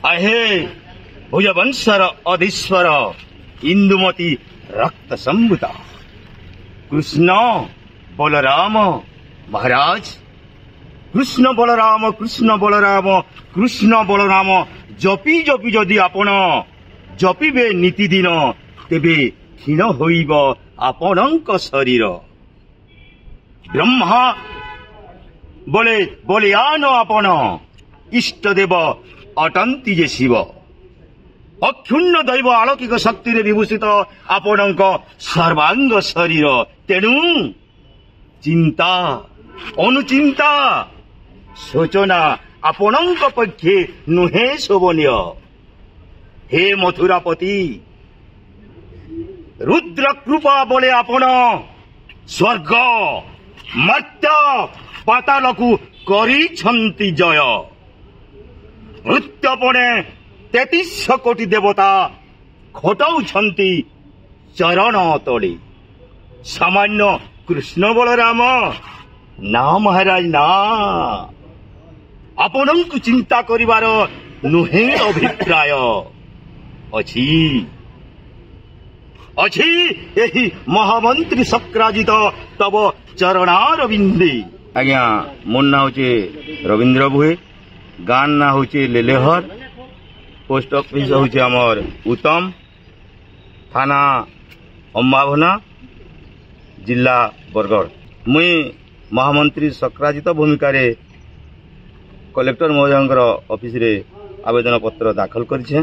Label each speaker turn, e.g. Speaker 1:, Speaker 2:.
Speaker 1: अहे भुजवंशर अधीश्वर इंदुमती रक्त संभुता कृष्ण बलराम महाराज कृष्ण बलराम जपी जपी जदि आपण जपिबे नीतिदिन तेबे क्षीण होइब आपणक शरीर ब्रह्मा बोले बलियान आपण इष्टदेव अटंती जे शिव अक्षुण्ण दैव आलौकिक शक्ति विभूषित आपणक सर्वांग शरीर तेणु चिंता अनुचिंता सोचना आपणक पक्षे नुहे शोभनीय हे मथुरापति रुद्र कृपा बोले आपण स्वर्ग मर्त्य पातालकु करिछंती जय मृत्यपणे 33 कोटी देवता खटाउछंती चरण तले सामान्य कृष्ण बलराम ना महाराज ना आपणଙ୍କୁ चिंता करिवार नुहे अभिप्राय अछि अछि एही महामंत्री सक्राजित तब चरणार बिंदे आज्ञा मोर ना होचे रविंद्र भुए गान ना होचे लेलेहर पोस्ट ऑफिस होचे हमर उत्तम थाना अम्बाभना जिला बरगढ़ मुई महामंत्री सक्राजित भूमिका रे कलेक्टर महोदय ऑफिस रे आवेदन पत्र दाखल करिछे।